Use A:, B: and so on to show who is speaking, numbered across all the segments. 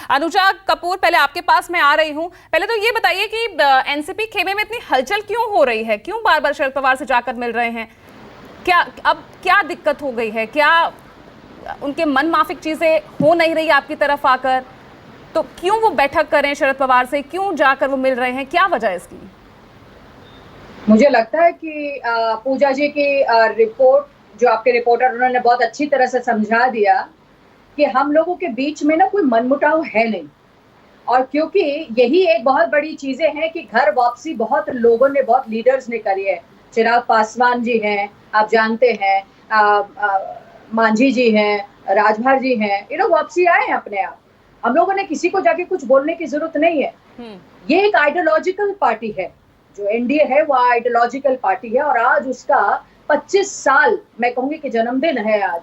A: अनुजा कपूर, पहले आपके पास मैं आ रही हूं। पहले तो ये बताइए कि एनसीपी खेमे में इतनी हलचल क्यों हो रही है, क्यों बार बार शरद पवार से जाकर मिल रहे हैं? क्या दिक्कत हो गई है? क्या उनके मन माफिक चीजें हो नहीं रही आपकी तरफ आकर? तो क्यों वो बैठक करें शरद पवार से, क्यों जाकर वो मिल रहे हैं, क्या वजह है इसकी?
B: मुझे लगता है कि पूजा जी की रिपोर्ट, जो आपके रिपोर्टर, उन्होंने बहुत अच्छी तरह से समझा दिया कि हम लोगों के बीच में ना कोई मनमुटाव है नहीं। और क्योंकि यही एक बहुत बड़ी चीजें हैं कि घर वापसी बहुत लोगों ने, बहुत लीडर्स ने करी है। चिराग पासवान जी हैं, आप जानते हैं, मांझी जी हैं, राजभर जी हैं, वापसी आए हैं अपने आप। हम लोगों ने किसी को जाके कुछ बोलने की जरूरत नहीं है। ये एक आइडियोलॉजिकल पार्टी है, जो एनडीए है वो आइडियोलॉजिकल पार्टी है, और आज उसका 25 साल मैं कहूंगी कि जन्मदिन है आज।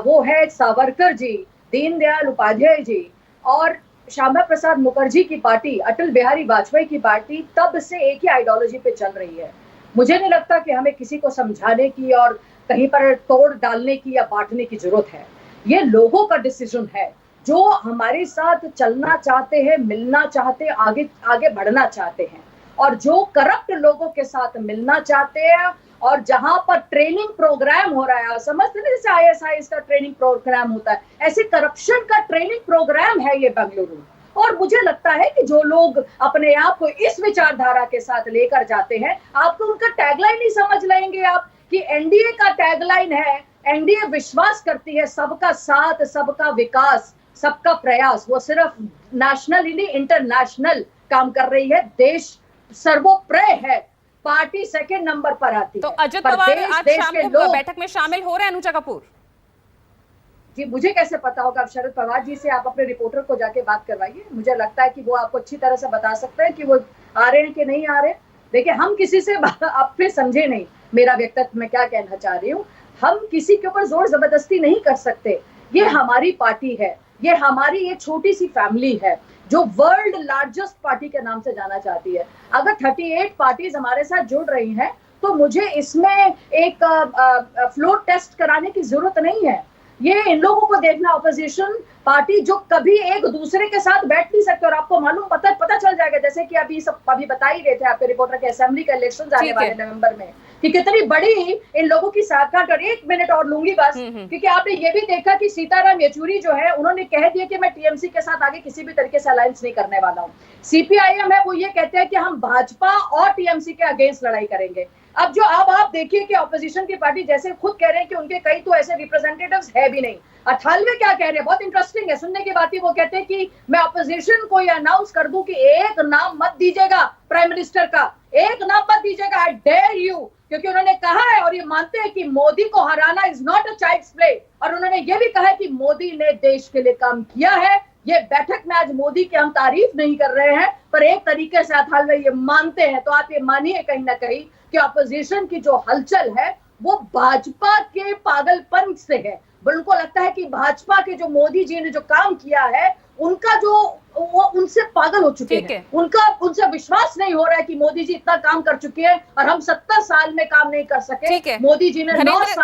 B: वो है सावरकर जी, दीनदयाल उपाध्याय जी और श्यामा प्रसाद मुखर्जी की पार्टी, अटल बिहारी वाजपेयी की पार्टी तब से एक ही आइडियोलॉजी पे चल रही है। मुझे नहीं लगता कि हमें किसी को समझाने की और कहीं पर तोड़ डालने की या बांटने की जरूरत है। ये लोगों का डिसीजन है, जो हमारे साथ चलना चाहते हैं, मिलना चाहते हैं, आगे आगे बढ़ना चाहते हैं, और जो करप्ट लोगों के साथ मिलना चाहते हैं, और जहां पर ट्रेनिंग प्रोग्राम हो रहा है, समझते ना, जैसे आईएसआईएस का ट्रेनिंग प्रोग्राम होता है, ऐसे करप्शन का ट्रेनिंग प्रोग्राम है ये बेंगलुरु। और मुझे लगता है कि जो लोग अपने आप को इस विचारधारा के साथ लेकर जाते हैं, आपको उनका टैगलाइन ही समझ लेंगे आप कि एनडीए का टैगलाइन है, एनडीए विश्वास करती है सबका साथ, सबका विकास, सबका प्रयास। वो सिर्फ नेशनल ही नहीं, इंटरनेशनल काम कर रही है। देश सर्वोपरि है, पार्टी सेकंड नंबर पर आती है।
A: तो अजित पवार आज शाम को बैठक में शामिल हो रहे हैं अनुजा कपूर?
B: जी, मुझे कैसे पता होगा? शरद पवार जी से आप अपने रिपोर्टर को जाके बात करवाइए। मुझे लगता है कि वो आपको अच्छी तरह से बता सकते हैं कि वो आ रहे हैं कि नहीं आ रहे। देखिए, हम किसी से आप फिर समझे नहीं मेरा व्यक्तित्व, मैं क्या कहना चाह रही हूँ। हम किसी के ऊपर जोर जबरदस्ती नहीं कर सकते। ये हमारी पार्टी है, ये हमारी एक छोटी सी फैमिली है जो वर्ल्ड लार्जेस्ट पार्टी के नाम से जाना चाहती है। अगर 38 पार्टीज हमारे साथ जुड़ रही हैं, तो मुझे इसमें एक फ्लोर टेस्ट कराने की जरूरत नहीं है। ये इन लोगों को देखना, ऑपोजिशन पार्टी जो कभी एक दूसरे के साथ बैठ नहीं सकते। और आपको मालूम पता चल जाएगा, जैसे कि अभी बता ही रहे थे आपके रिपोर्टर के, असेंबली का इलेक्शन आने वाले नवंबर में, कि कितनी बड़ी इन लोगों की साठगांठ। और 1 मिनट और लूंगी बस, क्योंकि आपने ये भी देखा कि सीताराम येचुरी जो है, उन्होंने कह दिया कि मैं टीएमसी के साथ आगे किसी भी तरीके से अलायंस नहीं करने वाला हूँ। सीपीआईएम है, वो ये कहते हैं कि हम भाजपा और टीएमसी के अगेंस्ट लड़ाई करेंगे। अब आप देखिए कि ऑपोजिशन की पार्टी जैसे खुद कह रहे हैं कि उनके कई तो ऐसे रिप्रेजेंटेटिव्स है भी नहीं। अठालवे क्या कह रहे हैं, बहुत इंटरेस्टिंग है सुनने की बात ही। वो कहते हैं कि मैं ऑपोजिशन को ये अनाउंस कर दूं कि एक नाम मत दीजिएगा प्राइम मिनिस्टर का, एक नाम मत दीजिएगा, आई डेयर यू। क्योंकि उन्होंने कहा है और ये मानते हैं कि मोदी को हराना is not a child's play. और उन्होंने ये भी कहा है कि मोदी ने देश के लिए काम किया है। ये बैठक में आज मोदी की हम तारीफ नहीं कर रहे हैं, पर एक तरीके से अठालवे ये मानते हैं। तो आप ये मानिए कहीं ना कहीं कि ऑपोजिशन की जो हलचल है वो भाजपा के पागलपन से है। उनको लगता है कि भाजपा के जो मोदी जी ने जो काम किया है, उनका जो वो उनसे पागल हो चुके हैं। उनसे विश्वास नहीं हो रहा है कि मोदी जी इतना काम कर चुके हैं और हम 70 साल में काम नहीं कर सके। मोदी जी ने 9 साल